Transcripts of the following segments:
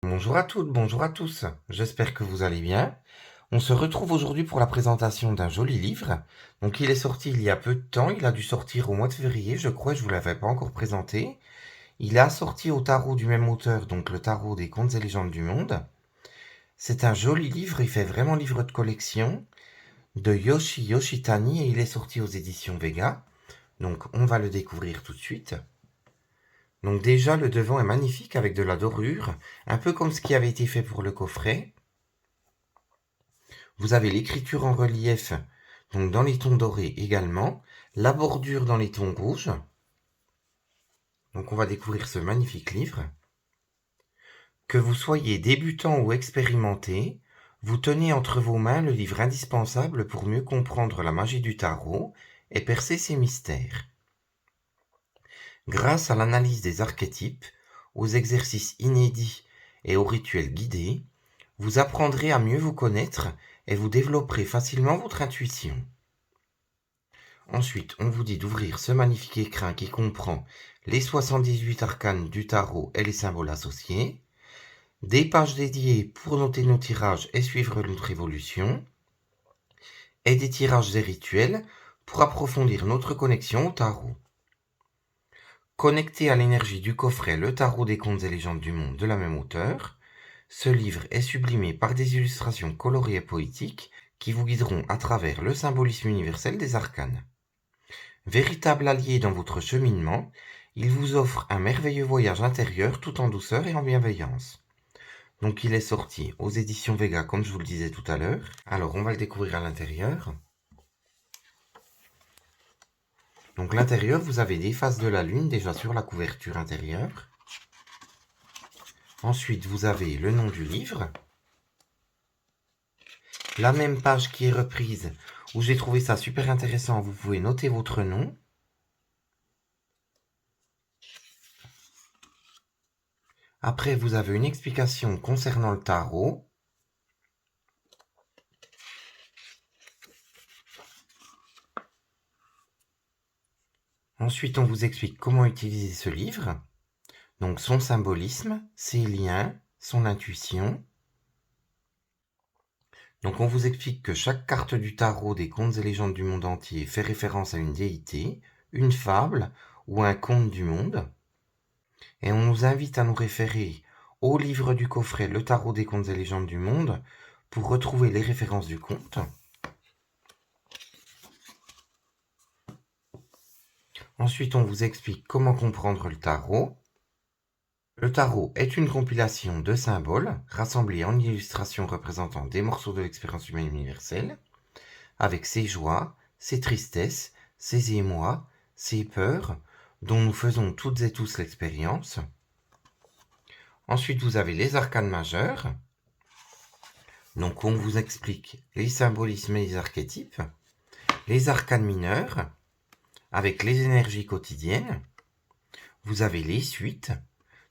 Bonjour à toutes, bonjour à tous, j'espère que vous allez bien. On se retrouve aujourd'hui pour la présentation d'un joli livre. Donc il est sorti il y a peu de temps, il a dû sortir au mois de février, je crois, je ne vous l'avais pas encore présenté. Il est assorti au tarot du même auteur, donc le tarot des contes et légendes du monde. C'est un joli livre, il fait vraiment livre de collection de Yoshi Yoshitani et il est sorti aux éditions Vega. Donc on va le découvrir tout de suite. Donc déjà le devant est magnifique avec de la dorure, un peu comme ce qui avait été fait pour le coffret. Vous avez l'écriture en relief, donc dans les tons dorés également, la bordure dans les tons rouges. Donc on va découvrir ce magnifique livre. Que vous soyez débutant ou expérimenté, vous tenez entre vos mains le livre indispensable pour mieux comprendre la magie du tarot et percer ses mystères. Grâce à l'analyse des archétypes, aux exercices inédits et aux rituels guidés, vous apprendrez à mieux vous connaître et vous développerez facilement votre intuition. Ensuite, on vous dit d'ouvrir ce magnifique écrin qui comprend les 78 arcanes du tarot et les symboles associés, des pages dédiées pour noter nos tirages et suivre notre évolution, et des tirages et rituels pour approfondir notre connexion au tarot. Connecté à l'énergie du coffret Le tarot des contes et légendes du monde de la même auteur, ce livre est sublimé par des illustrations colorées et poétiques qui vous guideront à travers le symbolisme universel des arcanes. Véritable allié dans votre cheminement, il vous offre un merveilleux voyage intérieur tout en douceur et en bienveillance. Donc il est sorti aux éditions Vega comme je vous le disais tout à l'heure. Alors on va le découvrir à l'intérieur. Donc l'intérieur, vous avez des phases de la lune déjà sur la couverture intérieure. Ensuite vous avez le nom du livre. La même page qui est reprise où j'ai trouvé ça super intéressant, vous pouvez noter votre nom. Après vous avez une explication concernant le tarot. Ensuite, on vous explique comment utiliser ce livre, donc son symbolisme, ses liens, son intuition. Donc on vous explique que chaque carte du tarot des contes et légendes du monde entier fait référence à une déité, une fable ou un conte du monde. Et on nous invite à nous référer au livre du coffret Le tarot des contes et légendes du monde pour retrouver les références du conte. Ensuite, on vous explique comment comprendre le tarot. Le tarot est une compilation de symboles rassemblés en illustrations représentant des morceaux de l'expérience humaine universelle, avec ses joies, ses tristesses, ses émois, ses peurs, dont nous faisons toutes et tous l'expérience. Ensuite, vous avez les arcanes majeurs. Donc, on vous explique les symbolismes et les archétypes. Les arcanes mineurs, avec les énergies quotidiennes. Vous avez les suites.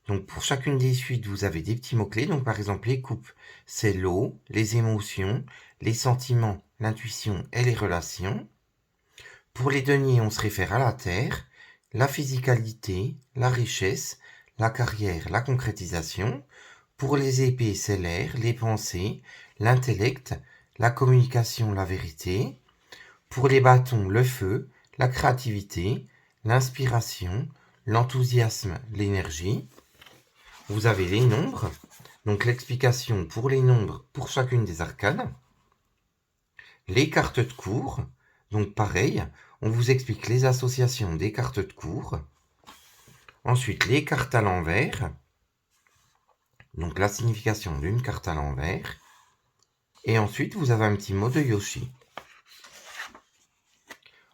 Donc pour chacune des suites, vous avez des petits mots-clés. Donc par exemple, les coupes, c'est l'eau, les émotions, les sentiments, l'intuition et les relations. Pour les deniers, on se réfère à la terre, la physicalité, la richesse, la carrière, la concrétisation. Pour les épées, c'est l'air, les pensées, l'intellect, la communication, la vérité. Pour les bâtons, le feu, la créativité, l'inspiration, l'enthousiasme, l'énergie. Vous avez les nombres, donc l'explication pour les nombres pour chacune des arcanes. Les cartes de cours, donc pareil, on vous explique les associations des cartes de cours. Ensuite, les cartes à l'envers, donc la signification d'une carte à l'envers. Et ensuite, vous avez un petit mot de Yoshi.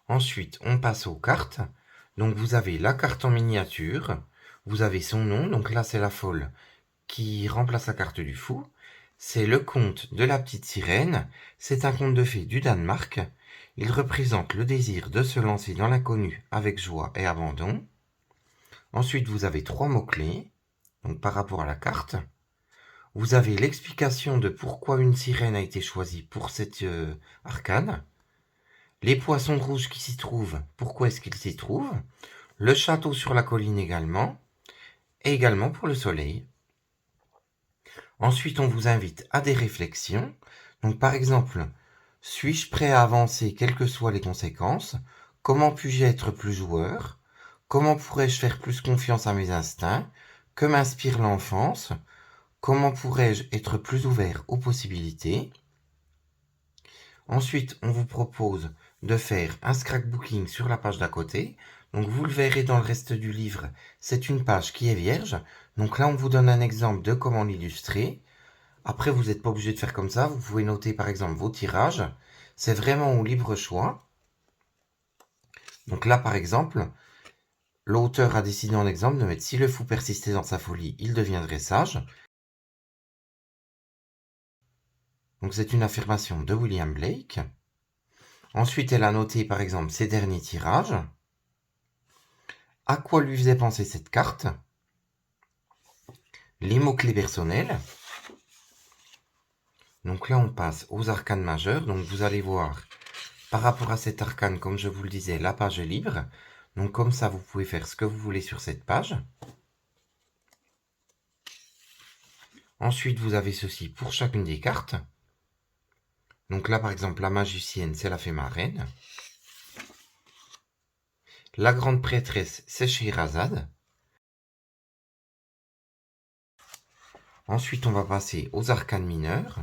Ensuite, on passe aux cartes. Donc vous avez la carte en miniature, vous avez son nom, donc là c'est la folle qui remplace la carte du fou. C'est le conte de la petite sirène, c'est un conte de fées du Danemark. Il représente le désir de se lancer dans l'inconnu avec joie et abandon. Ensuite, vous avez 3 mots-clés, donc par rapport à la carte. Vous avez l'explication de pourquoi une sirène a été choisie pour cette arcane. Les poissons rouges qui s'y trouvent, pourquoi est-ce qu'ils s'y trouvent. Le château sur la colline également. Et également pour le soleil. Ensuite, on vous invite à des réflexions. Donc par exemple, suis-je prêt à avancer quelles que soient les conséquences? Comment puis-je être plus joueur? Comment pourrais-je faire plus confiance à mes instincts? Que m'inspire l'enfance? Comment pourrais-je être plus ouvert aux possibilités? Ensuite, on vous propose de faire un scrapbooking sur la page d'à côté. Donc vous le verrez dans le reste du livre, c'est une page qui est vierge. Donc là, on vous donne un exemple de comment l'illustrer. Après, vous n'êtes pas obligé de faire comme ça. Vous pouvez noter par exemple vos tirages. C'est vraiment au libre choix. Donc là, par exemple, l'auteur a décidé en exemple de mettre « Si le fou persistait dans sa folie, il deviendrait sage ». Donc c'est une affirmation de William Blake. Ensuite, elle a noté par exemple ses derniers tirages. À quoi lui faisait penser cette carte? Les mots-clés personnels. Donc là, on passe aux arcanes majeures. Donc vous allez voir, par rapport à cet arcane, comme je vous le disais, la page est libre. Donc comme ça, vous pouvez faire ce que vous voulez sur cette page. Ensuite, vous avez ceci pour chacune des cartes. Donc là, par exemple, la magicienne, c'est la fée marraine. La grande prêtresse, c'est Scheherazade. Ensuite, on va passer aux arcanes mineurs.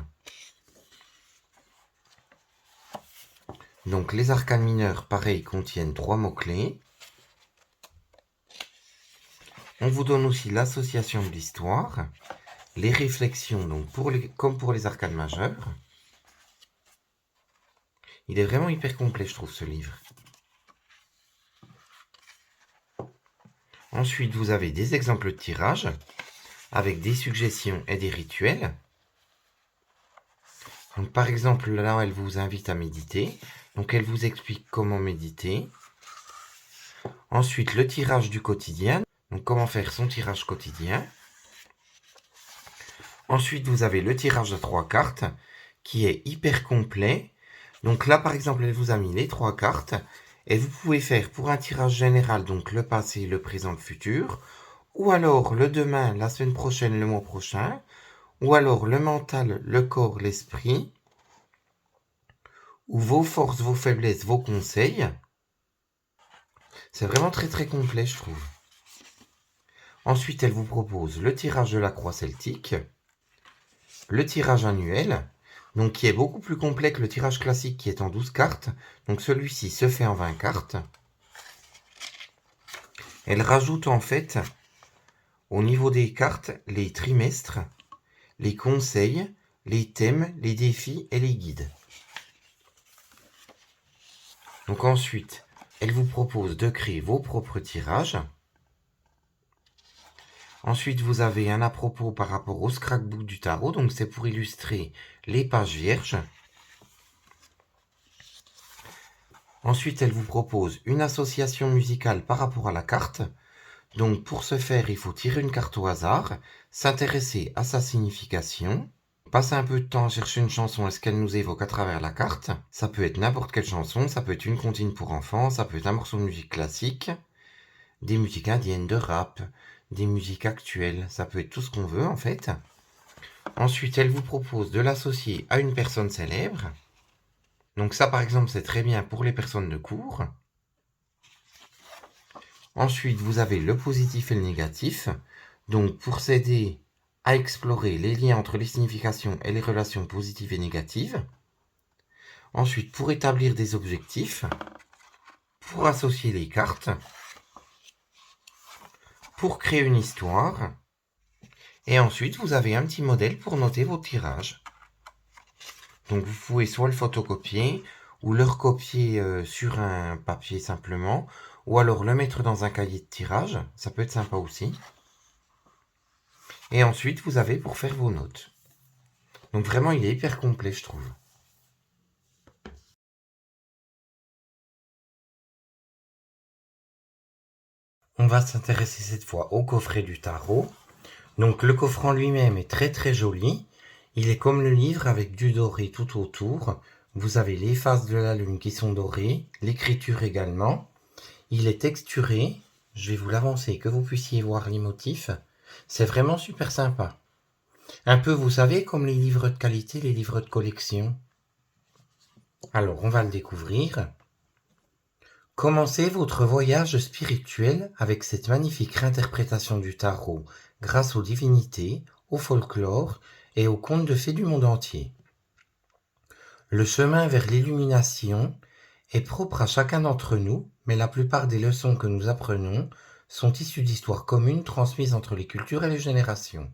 Donc les arcanes mineurs, pareil, contiennent 3 mots-clés. On vous donne aussi l'association de l'histoire, les réflexions, donc comme pour les arcanes majeures. Il est vraiment hyper complet, je trouve, ce livre. Ensuite, vous avez des exemples de tirage, avec des suggestions et des rituels. Donc, par exemple, là, elle vous invite à méditer. Donc, elle vous explique comment méditer. Ensuite, le tirage du quotidien. Donc, comment faire son tirage quotidien. Ensuite, vous avez le tirage de 3 cartes, qui est hyper complet. Donc là, par exemple, elle vous a mis les 3 cartes. Et vous pouvez faire pour un tirage général, donc le passé, le présent, le futur. Ou alors le demain, la semaine prochaine, le mois prochain. Ou alors le mental, le corps, l'esprit. Ou vos forces, vos faiblesses, vos conseils. C'est vraiment très très complet, je trouve. Ensuite, elle vous propose le tirage de la croix celtique. Le tirage annuel. Donc qui est beaucoup plus complet que le tirage classique qui est en 12 cartes. Donc celui-ci se fait en 20 cartes. Elle rajoute en fait, au niveau des cartes, les trimestres, les conseils, les thèmes, les défis et les guides. Donc ensuite, elle vous propose de créer vos propres tirages. Ensuite, vous avez un à propos par rapport au scrapbook du tarot. Donc c'est pour illustrer les pages vierges. Ensuite, elle vous propose une association musicale par rapport à la carte. Donc pour ce faire, il faut tirer une carte au hasard, s'intéresser à sa signification, passer un peu de temps à chercher une chanson et ce qu'elle nous évoque à travers la carte. Ça peut être n'importe quelle chanson, ça peut être une comptine pour enfants, ça peut être un morceau de musique classique, des musiques indiennes, de rap, des musiques actuelles, ça peut être tout ce qu'on veut en fait. Ensuite, elle vous propose de l'associer à une personne célèbre. Donc ça par exemple, c'est très bien pour les personnes de cours. Ensuite, vous avez le positif et le négatif. Donc, pour s'aider à explorer les liens entre les significations et les relations positives et négatives. Ensuite, pour établir des objectifs. Pour associer les cartes. Pour créer une histoire. Et ensuite, vous avez un petit modèle pour noter vos tirages. Donc, vous pouvez soit le photocopier ou le recopier sur un papier simplement. Ou alors le mettre dans un cahier de tirage. Ça peut être sympa aussi. Et ensuite, vous avez pour faire vos notes. Donc vraiment, il est hyper complet, je trouve. On va s'intéresser cette fois au coffret du tarot. Donc le coffre en lui-même est très très joli. Il est comme le livre avec du doré tout autour. Vous avez les faces de la lune qui sont dorées, l'écriture également. Il est texturé. Je vais vous l'avancer que vous puissiez voir les motifs. C'est vraiment super sympa. Un peu, vous savez, comme les livres de qualité, les livres de collection. Alors, on va le découvrir. Commencez votre voyage spirituel avec cette magnifique réinterprétation du tarot grâce aux divinités, au folklore et aux contes de fées du monde entier. Le chemin vers l'illumination est propre à chacun d'entre nous, mais la plupart des leçons que nous apprenons sont issues d'histoires communes transmises entre les cultures et les générations.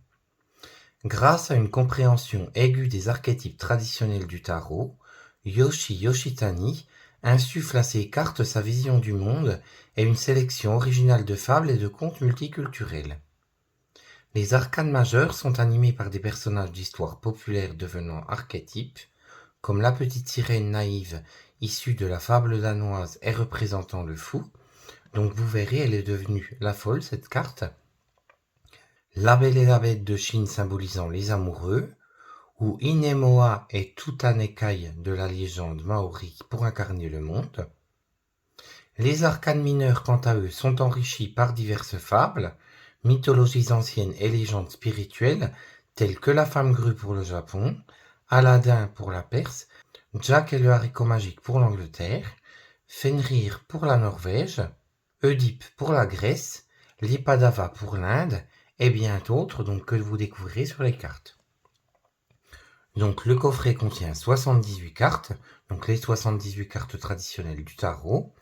Grâce à une compréhension aiguë des archétypes traditionnels du tarot, Yoshi Yoshitani insuffle à ses cartes sa vision du monde et une sélection originale de fables et de contes multiculturels. Les arcanes majeures sont animées par des personnages d'histoires populaires devenant archétypes, comme la petite sirène naïve issue de la fable danoise et représentant le fou. Donc vous verrez, elle est devenue la folle, cette carte. La Belle et la Bête de Chine symbolisant les amoureux, ou Inemoa et Tutanekai de la légende maori pour incarner le monde. Les arcanes mineurs, quant à eux, sont enrichis par diverses fables, mythologies anciennes et légendes spirituelles, telles que la femme grue pour le Japon, Aladdin pour la Perse, Jack et le haricot magique pour l'Angleterre, Fenrir pour la Norvège, Oedipe pour la Grèce, Lipadava pour l'Inde, et bien d'autres donc que vous découvrirez sur les cartes. Donc le coffret contient 78 cartes, donc les 78 cartes traditionnelles du tarot,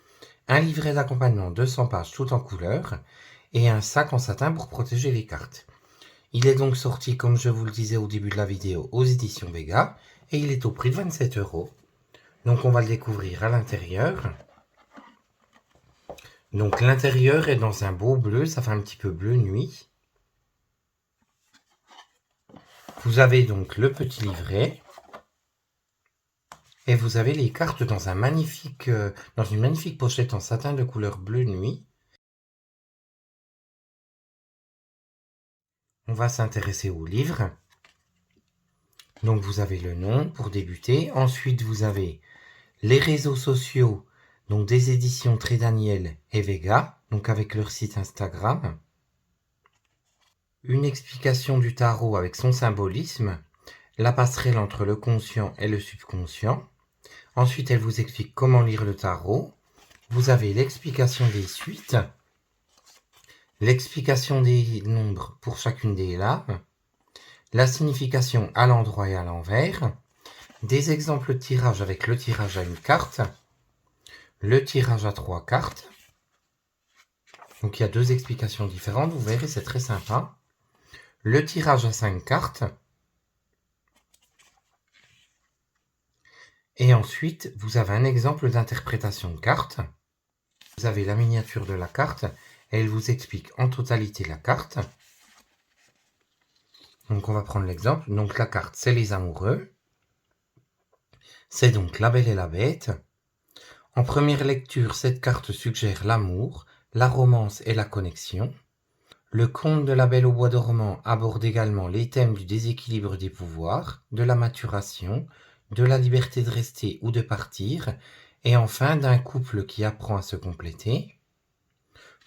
un livret d'accompagnement de 100 pages tout en couleur, et un sac en satin pour protéger les cartes. Il est donc sorti, comme je vous le disais au début de la vidéo, aux éditions Vega, et il est au prix de 27 €. Donc on va le découvrir à l'intérieur. Donc l'intérieur est dans un beau bleu, ça fait un petit peu bleu nuit. Vous avez donc le petit livret. Et vous avez les cartes dans une magnifique pochette en satin de couleur bleu nuit. On va s'intéresser au livre. Donc vous avez le nom pour débuter. Ensuite vous avez les réseaux sociaux, donc des éditions Très Daniel et Vega, donc avec leur site Instagram. Une explication du tarot avec son symbolisme, la passerelle entre le conscient et le subconscient. Ensuite, elle vous explique comment lire le tarot. Vous avez l'explication des suites, l'explication des nombres pour chacune des lames, la signification à l'endroit et à l'envers, des exemples de tirage avec le tirage à une carte, le tirage à 3 cartes. Donc il y a 2 explications différentes, vous verrez, c'est très sympa. Le tirage à 5 cartes. Et ensuite, vous avez un exemple d'interprétation de carte. Vous avez la miniature de la carte et elle vous explique en totalité la carte. Donc on va prendre l'exemple. Donc la carte, c'est les amoureux. C'est donc la Belle et la Bête. En première lecture, cette carte suggère l'amour, la romance et la connexion. Le conte de la Belle au bois dormant aborde également les thèmes du déséquilibre des pouvoirs, de la maturation, de la liberté de rester ou de partir, et enfin d'un couple qui apprend à se compléter.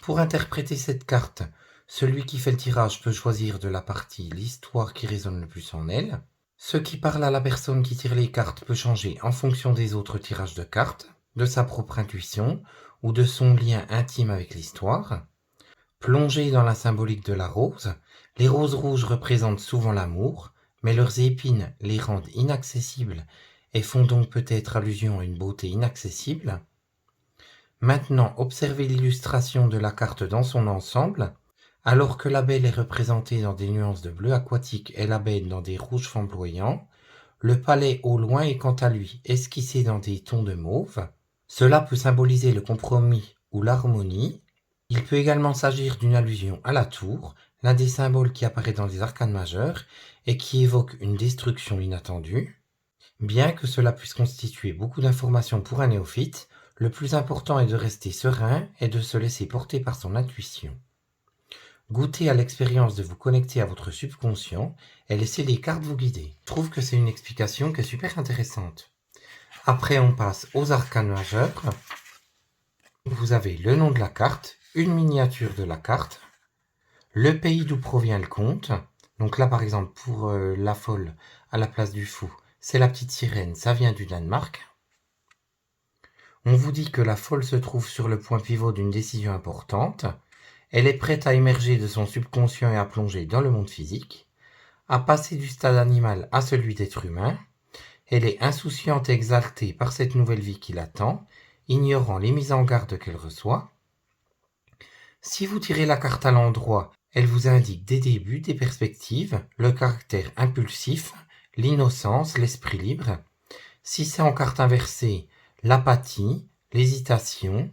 Pour interpréter cette carte, celui qui fait le tirage peut choisir de la partie l'histoire qui résonne le plus en elle. Ce qui parle à la personne qui tire les cartes peut changer en fonction des autres tirages de cartes, de sa propre intuition ou de son lien intime avec l'histoire. Plongés dans la symbolique de la rose, les roses rouges représentent souvent l'amour, mais leurs épines les rendent inaccessibles et font donc peut-être allusion à une beauté inaccessible. Maintenant, observez l'illustration de la carte dans son ensemble. Alors que la belle est représentée dans des nuances de bleu aquatique et la bête dans des rouges flamboyants, le palais au loin est quant à lui esquissé dans des tons de mauve. Cela peut symboliser le compromis ou l'harmonie. Il peut également s'agir d'une allusion à la tour, l'un des symboles qui apparaît dans les arcanes majeures et qui évoque une destruction inattendue. Bien que cela puisse constituer beaucoup d'informations pour un néophyte, le plus important est de rester serein et de se laisser porter par son intuition. Goûtez à l'expérience de vous connecter à votre subconscient et laissez les cartes vous guider. Je trouve que c'est une explication qui est super intéressante. Après, on passe aux arcanes majeures. Vous avez le nom de la carte, une miniature de la carte, le pays d'où provient le conte, Donc là, par exemple, pour la folle à la place du fou, c'est la petite sirène, ça vient du Danemark. On vous dit que la folle se trouve sur le point pivot d'une décision importante. Elle est prête à émerger de son subconscient et à plonger dans le monde physique, à passer du stade animal à celui d'être humain. Elle est insouciante et exaltée par cette nouvelle vie qui l'attend, ignorant les mises en garde qu'elle reçoit. Si vous tirez la carte à l'endroit, elle vous indique des débuts, des perspectives, le caractère impulsif, l'innocence, l'esprit libre. Si c'est en carte inversée, l'apathie, l'hésitation,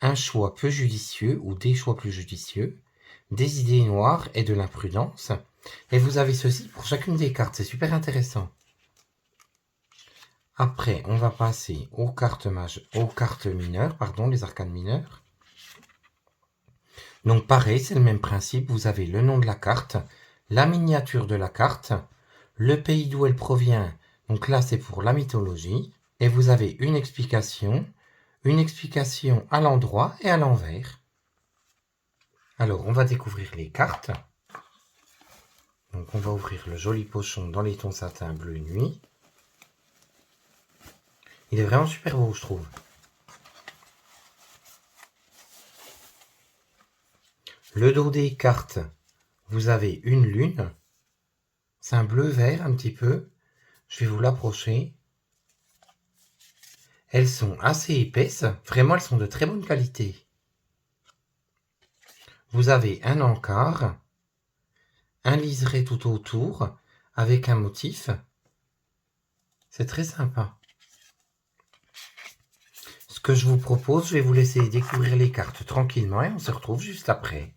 un choix peu judicieux ou des choix plus judicieux, des idées noires et de l'imprudence. Et vous avez ceci pour chacune des cartes, c'est super intéressant. Après, on va passer aux cartes mineures, les arcanes mineures. Donc pareil, c'est le même principe, vous avez le nom de la carte, la miniature de la carte, le pays d'où elle provient, donc là c'est pour la mythologie, et vous avez une explication à l'endroit et à l'envers. Alors on va découvrir les cartes. Donc on va ouvrir le joli pochon dans les tons satin bleu nuit. Il est vraiment super beau, je trouve. Le dos des cartes, vous avez une lune. C'est un bleu-vert un petit peu. Je vais vous l'approcher. Elles sont assez épaisses. Vraiment, elles sont de très bonne qualité. Vous avez un encart, un liseré tout autour, avec un motif. C'est très sympa. Ce que je vous propose, je vais vous laisser découvrir les cartes tranquillement et on se retrouve juste après.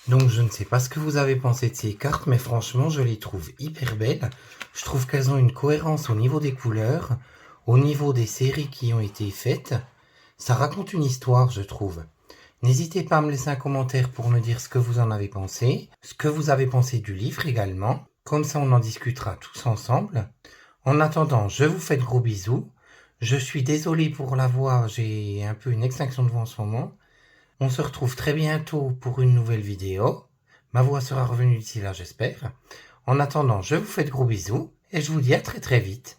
Donc je ne sais pas ce que vous avez pensé de ces cartes, mais franchement je les trouve hyper belles. Je trouve qu'elles ont une cohérence au niveau des couleurs, au niveau des séries qui ont été faites. Ça raconte une histoire, je trouve. N'hésitez pas à me laisser un commentaire pour me dire ce que vous en avez pensé, ce que vous avez pensé du livre également. Comme ça on en discutera tous ensemble. En attendant, je vous fais de gros bisous. Je suis désolé pour la voix, j'ai un peu une extinction de voix en ce moment. On se retrouve très bientôt pour une nouvelle vidéo. Ma voix sera revenue d'ici là, j'espère. En attendant, je vous fais de gros bisous et je vous dis à très très vite.